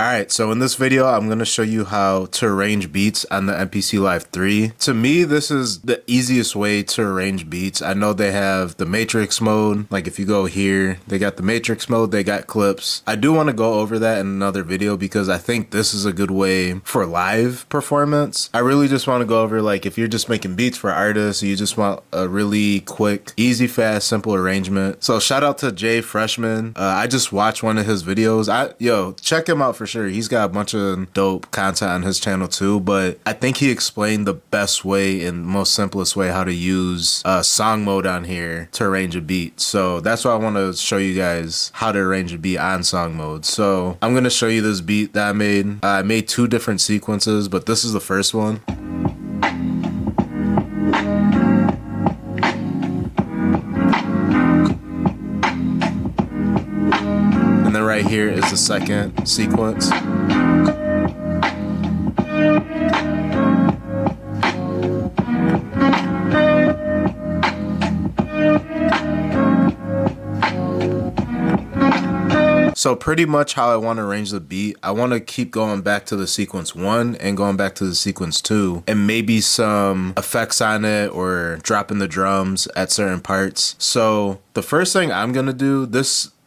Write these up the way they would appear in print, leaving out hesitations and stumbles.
Alright, so in this video, I'm going to show you how to arrange beats on the MPC Live 3. To me, this is the easiest way to arrange beats. I know they have the matrix mode. Like if you go here, they got the matrix mode, they got clips. I do want to go over that in another video because I think this is a good way for live performance. I really just want to go over like if you're just making beats for artists, you just want a really quick, easy, fast, simple arrangement. So shout out to Jay Freshman. I just watched one of his videos. Check him out for sure. He's got a bunch of dope content on his channel too, but I think he explained the best way and most simplest way how to use song mode on here to arrange a beat. So that's why I want to show you guys how to arrange a beat on song mode. So I'm going to show you this beat that I made. I made two different sequences, but this is the first one. And then right here is the second sequence. So pretty much how I want to arrange the beat, I want to keep going back to the sequence 1 and going back to the sequence 2 and maybe some effects on it or dropping the drums at certain parts. So the first thing I'm going to do,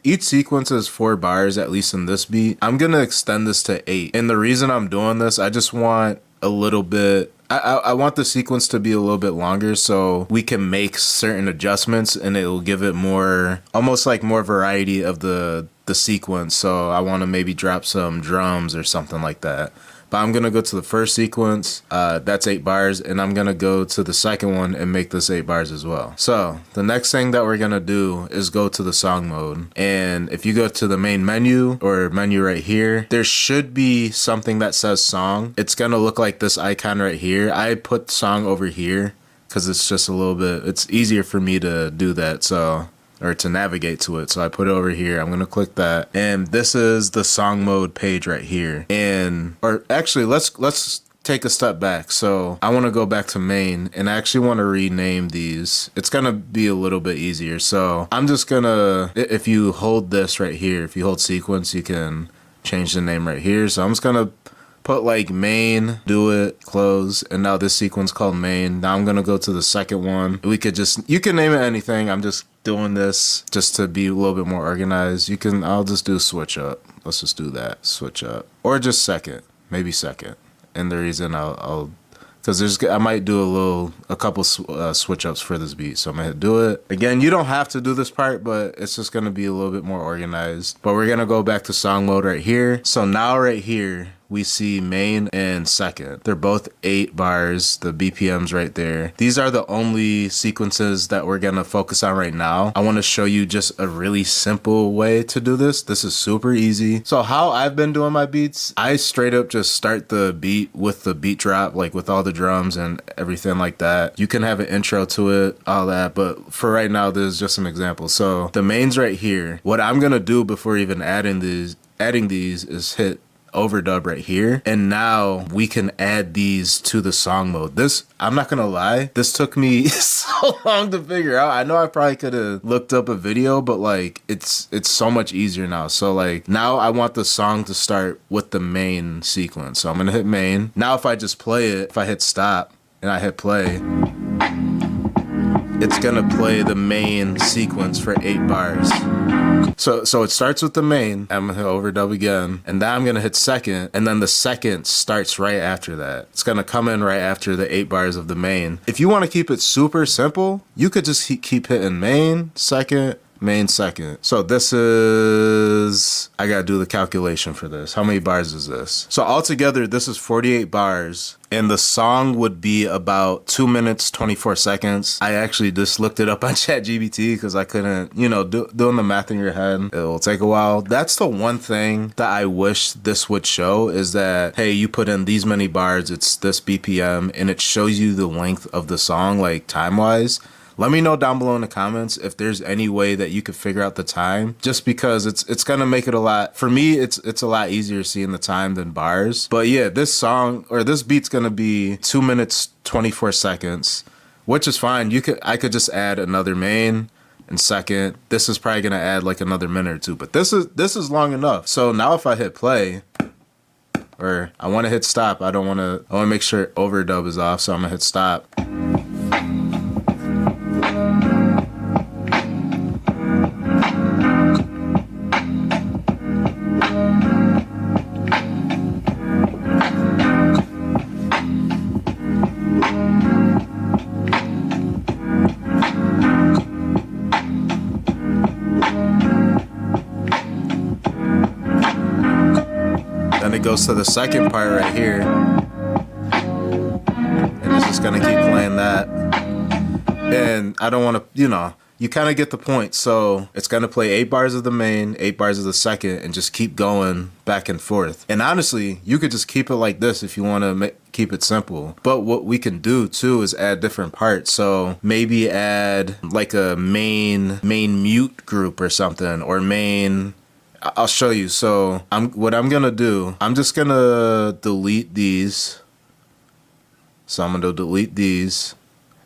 each sequence is 4 bars, at least in this beat. I'm going to extend this to 8. And the reason I'm doing this, I just want a little bit, I want the sequence to be a little bit longer so we can make certain adjustments and it will give it more, almost like more variety of the sequence. So I want to maybe drop some drums or something like that. But I'm going to go to the first sequence, that's 8 bars, and I'm going to go to the second one and make this 8 bars as well. So the next thing that we're going to do is go to the song mode. And if you go to the main menu or menu right here, there should be something that says song. It's going to look like this icon right here. I put song over here because it's just a little bit, it's easier for me to do that. Or to navigate to it. So I put it over here. I'm going to click that. And this is the song mode page right here. Or actually, let's take a step back. So I want to go back to main and I actually want to rename these. It's going to be a little bit easier. So I'm just going to, if you hold this right here, if you hold sequence, you can change the name right here. So I'm just going to put like main, do it, close, and now this sequence called main. Now I'm gonna go to the second one. You can name it anything. I'm just doing this just to be a little bit more organized. I'll just do switch up. Let's just do that, switch up. Or just second, maybe second. And the reason because I might do a couple switch ups for this beat. So I'm gonna do it. Again, you don't have to do this part, but it's just gonna be a little bit more organized. But we're gonna go back to song mode right here. So now right here, we see main and second. They're both 8 bars, the BPMs right there. These are the only sequences that we're gonna focus on right now. I wanna show you just a really simple way to do this. This is super easy. So how I've been doing my beats, I straight up just start the beat with the beat drop, like with all the drums and everything like that. You can have an intro to it, all that, but for right now, this is just an example. So the main's right here. What I'm gonna do before even adding these is hit overdub right here, and now we can add these to the song mode. I'm not gonna lie, this took me so long to figure out. I know I probably could have looked up a video, but like it's so much easier now. So like now I want the song to start with the main sequence. So I'm gonna hit main. Now if I just play it, if I hit stop and I hit play, it's gonna play the main sequence for 8 bars. So it starts with the main. I'm gonna hit overdub again, and then I'm gonna hit second, and then the second starts right after that. It's gonna come in right after the 8 bars of the main. If you want to keep it super simple, you could just keep hitting main, second, main, second. So this is, I gotta do the calculation for this. How many bars is this? So altogether, this is 48 bars. And the song would be about 2 minutes, 24 seconds. I actually just looked it up on ChatGPT because I couldn't, doing the math in your head, it will take a while. That's the one thing that I wish this would show is that, hey, you put in these many bars, it's this BPM, and it shows you the length of the song, like time-wise. Let me know down below in the comments if there's any way that you could figure out the time, just because it's gonna make it a lot, for me, it's a lot easier seeing the time than bars. But yeah, this beat's gonna be 2 minutes, 24 seconds, which is fine. I could just add another main and second. This is probably gonna add like another minute or two, but this is long enough. So now if I hit play, or I want to hit stop. I want to make sure overdub is off, so I'm gonna hit stop. Then it goes to the second part right here, and it's just gonna keep playing that. And I don't want to, you know, you kind of get the point. So it's gonna play 8 bars of the main, 8 bars of the second, and just keep going back and forth. And honestly, you could just keep it like this if you want to keep it simple. But what we can do too is add different parts. So maybe add like a main mute group or something, or main. I'll show you. So what I'm gonna do, I'm just gonna delete these. So I'm gonna delete these.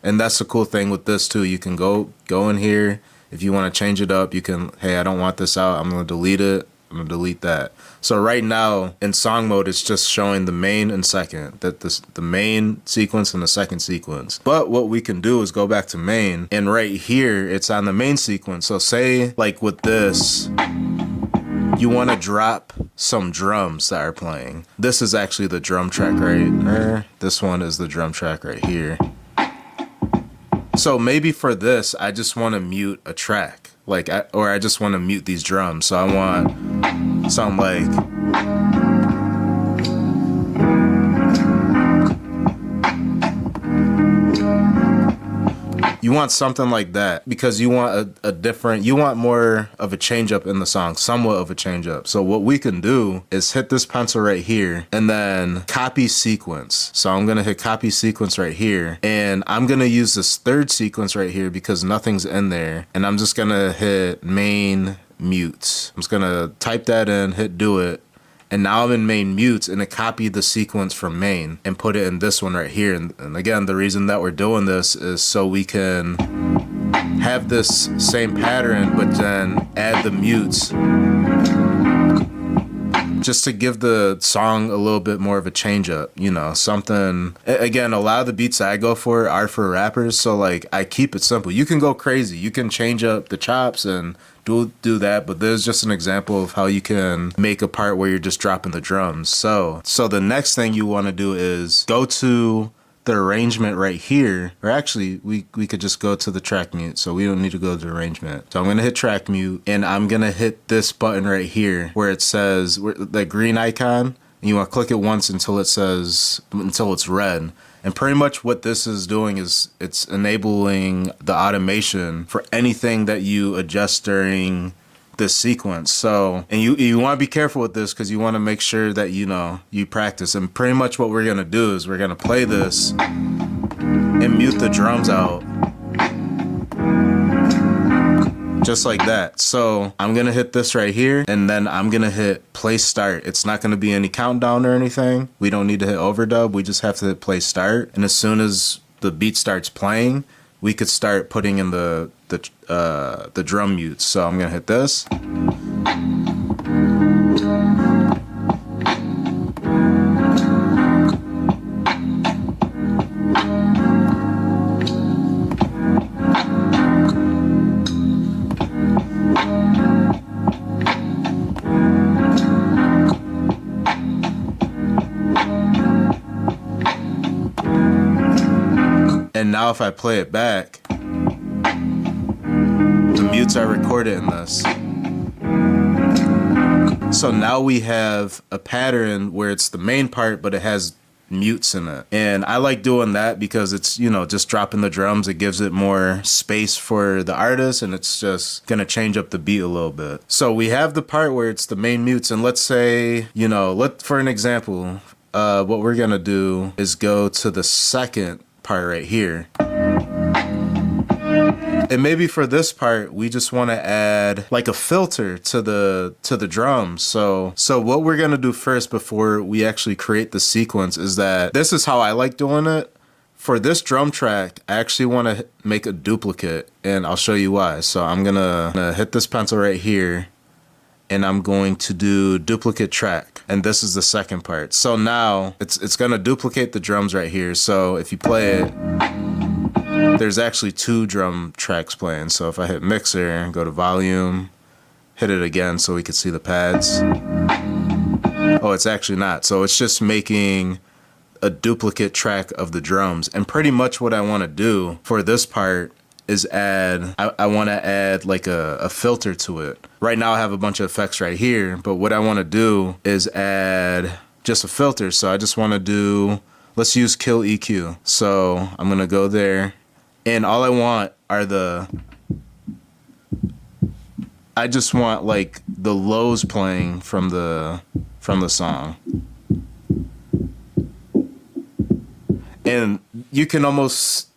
And that's the cool thing with this too. You can go in here. If you want to change it up, you can, hey, I don't want this out. I'm gonna delete it. I'm gonna delete that. So right now in song mode, it's just showing the main and second, that the main sequence and the second sequence. But what we can do is go back to main, and right here, it's on the main sequence. So say like with this, you want to drop some drums that are playing. This is actually the drum track right there. This one is the drum track right here. So maybe for this, I just want to mute a track, like, or I just want to mute these drums. So I want something like. You want something like that because you want a different, you want more of a change up in the song, somewhat of a change up. So what we can do is hit this pencil right here and then copy sequence. So I'm going to hit copy sequence right here, and I'm going to use this third sequence right here because nothing's in there. And I'm just going to hit main mutes. I'm just going to type that in, hit do it. And now I'm in main mutes, and it copied the sequence from main and put it in this one right here. And again, the reason that we're doing this is so we can have this same pattern, but then add the mutes just to give the song a little bit more of a change up, you know, something. Again, a lot of the beats I go for are for rappers, so like I keep it simple. You can go crazy, you can change up the chops and do that, but there's just an example of how you can make a part where you're just dropping the drums. So the next thing you want to do is go to the arrangement right here, or actually we could just go to the track mute, so we don't need to go to the arrangement. So I'm gonna hit track mute, and I'm gonna hit this button right here where it says the green icon, and you want to click it once until it's red. And pretty much what this is doing is it's enabling the automation for anything that you adjust during this sequence. So, and you want to be careful with this because you want to make sure that, you know, you practice. And pretty much what we're going to do is we're going to play this and mute the drums out. Just like that. So I'm going to hit this right here, and then I'm going to hit play start. It's not going to be any countdown or anything. We don't need to hit overdub. We just have to hit play start. And as soon as the beat starts playing, we could start putting in the drum mutes. So I'm going to hit this. And now if I play it back, the mutes are recorded in this. So now we have a pattern where it's the main part, but it has mutes in it. And I like doing that because it's, you know, just dropping the drums. It gives it more space for the artist, and it's just going to change up the beat a little bit. So we have the part where it's the main mutes, and let's say, you know, for an example, what we're going to do is go to the second part right here. And maybe for this part, we just want to add like a filter to the drums. So what we're going to do first before we actually create the sequence is that this is how I like doing it. For this drum track, I actually want to make a duplicate, and I'll show you why. So I'm going to hit this pencil right here, and I'm going to do duplicate track. And this is the second part. So now it's gonna duplicate the drums right here. So if you play it, there's actually 2 drum tracks playing. So if I hit mixer, go to volume, hit it again so we can see the pads. Oh, it's actually not. So it's just making a duplicate track of the drums. And pretty much what I want to do for this part is I want to add like a filter to it. Right now I have a bunch of effects right here, but what I want to do is add just a filter. So I just want to do, let's use kill EQ. So I'm going to go there, and all I want are I just want like the lows playing from the song. And you can almost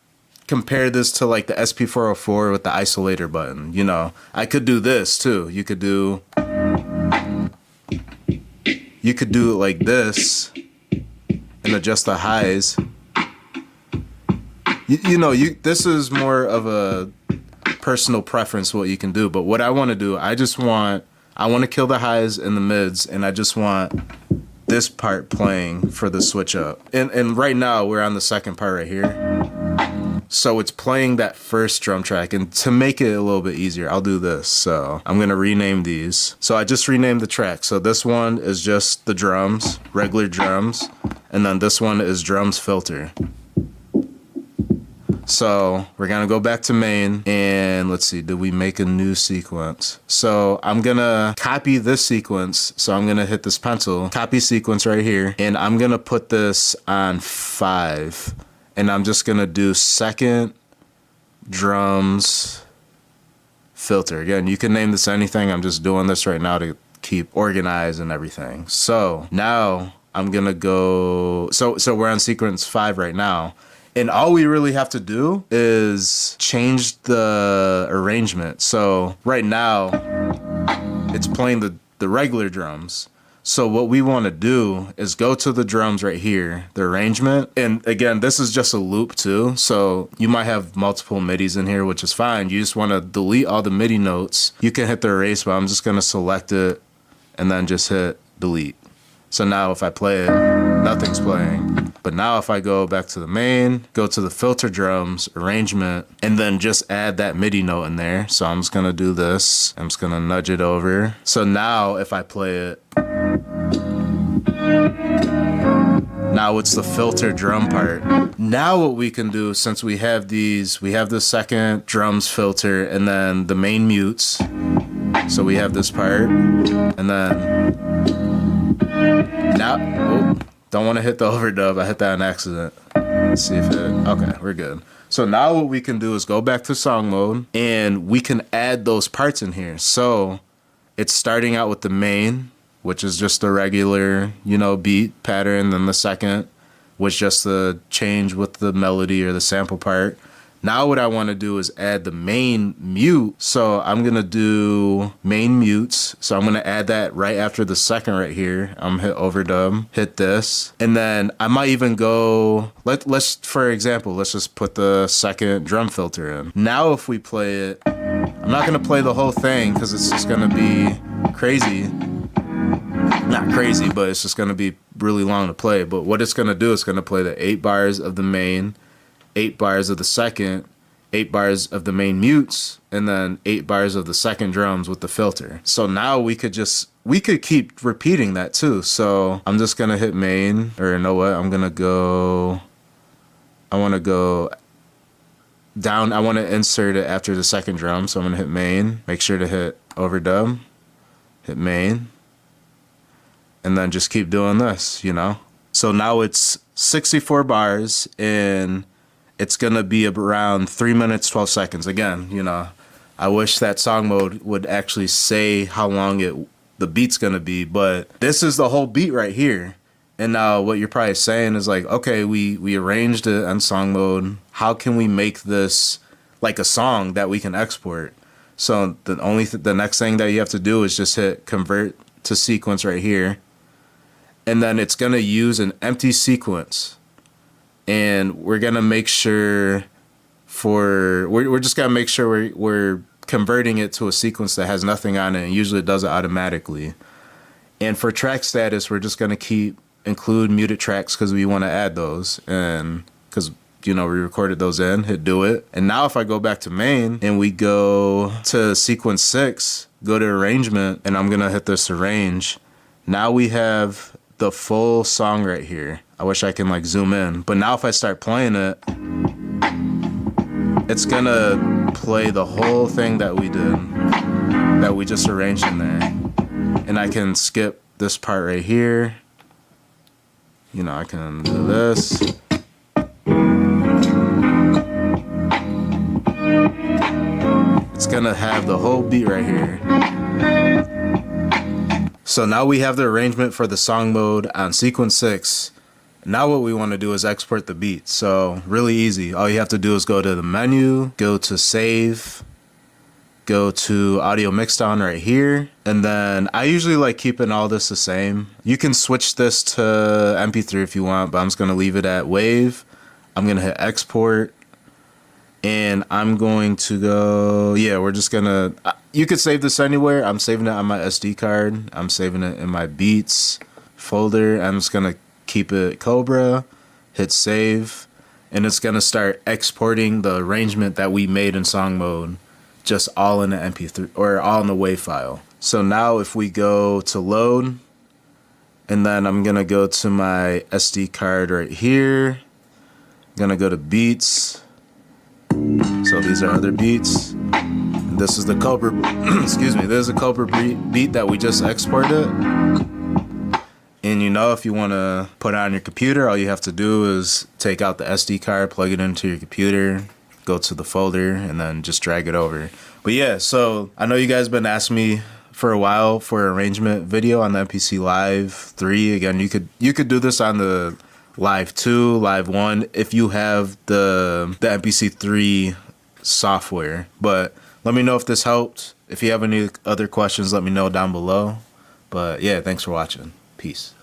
compare this to like the SP404 with the isolator button. You know, I could do this too. You could do it like this and adjust the highs. This is more of a personal preference what you can do, but what I want to do, I want to kill the highs and the mids, and I just want this part playing for the switch up. And right now we're on the second part right here. So it's playing that first drum track, and to make it a little bit easier, I'll do this. So I'm going to rename these. So I just renamed the track. So this one is just the drums, regular drums, and then this one is drums filter. So we're going to go back to main, and let's see, did we make a new sequence? So I'm going to copy this sequence. So I'm going to hit this pencil, copy sequence right here, and I'm going to put this on 5. And I'm just going to do second drums filter. Again, you can name this anything. I'm just doing this right now to keep organized and everything. So now I'm going to go, so we're on sequence 5 right now. And all we really have to do is change the arrangement. So right now it's playing the regular drums. So what we want to do is go to the drums right here, the arrangement. And again, this is just a loop too. So you might have multiple MIDIs in here, which is fine. You just want to delete all the MIDI notes. You can hit the erase, but I'm just going to select it and then just hit delete. So now if I play it, nothing's playing. But now if I go back to the main, go to the filter drums, arrangement, and then just add that MIDI note in there. So I'm just going to do this. I'm just going to nudge it over. So now if I play it, now it's the filter drum part. Now what we can do, since we have these, we have the second drums filter and then the main mutes. So we have this part, and then now, don't want to hit the overdub. I hit that on accident. Let's see if it, okay, we're good. So now what we can do is go back to song mode, and we can add those parts in here. So it's starting out with the main, which is just the regular, beat pattern. Then the second was just the change with the melody or the sample part. Now what I want to do is add the main mute. So I'm going to do main mutes. So I'm going to add that right after the second right here. I'm going to hit overdub, hit this. And then I might even go, let's for example, let's just put the second drum filter in. Now if we play it, I'm not going to play the whole thing because it's just going to be crazy. Not crazy, but it's just going to be really long to play. But what it's going to do is going to play the 8 bars of the main, 8 bars of the second, 8 bars of the main mutes, and then 8 bars of the second drums with the filter. So now we could keep repeating that too. So I'm just going to hit main, or you know what? I want to go down. I want to insert it after the second drum. So I'm going to hit main, make sure to hit overdub, hit main, and then just keep doing this, So now it's 64 bars, and it's going to be around 3 minutes, 12 seconds. Again, I wish that song mode would actually say how long the beat's going to be, but this is the whole beat right here. And now what you're probably saying is like, okay, we arranged it on song mode. How can we make this like a song that we can export? So the next thing that you have to do is just hit convert to sequence right here. And then it's going to use an empty sequence. And we're going to make sure we're just going to make sure we're converting it to a sequence that has nothing on it, and usually it does it automatically. And for track status, we're just going to include muted tracks because we want to add those, and because we recorded those in, hit do it. And now if I go back to main and we go to sequence 6, go to arrangement, and I'm going to hit this arrange. Now we have the full song right here. I wish I can like zoom in, but now if I start playing it, it's going to play the whole thing that we did, that we just arranged in there. And I can skip this part right here. I can do this. It's gonna have the whole beat right here. So now we have the arrangement for the song mode on sequence 6. Now what we want to do is export the beat. So really easy. All you have to do is go to the menu, go to save, go to audio mixdown right here. And then I usually like keeping all this the same. You can switch this to MP3 if you want, but I'm just going to leave it at wave. I'm going to hit export. And I'm going to go, we're just going to, you could save this anywhere. I'm saving it on my SD card. I'm saving it in my beats folder. I'm just going to keep it Cobra, hit save, and it's going to start exporting the arrangement that we made in song mode, just all in the MP3 or all in the WAV file. So now if we go to load, and then I'm going to go to my SD card right here. I'm going to go to beats. So these are other beats. This is the Cobra, excuse me, this is a Cobra beat that we just exported. And if you want to put it on your computer, all you have to do is take out the SD card, plug it into your computer, go to the folder, and then just drag it over. But yeah, so I know you guys been asking me for a while for an arrangement video on the MPC Live 3. Again, you could do this on the Live 2, Live 1 if you have the MPC 3 software. But let me know if this helped. If you have any other questions, let me know down below. But yeah, thanks for watching. Peace.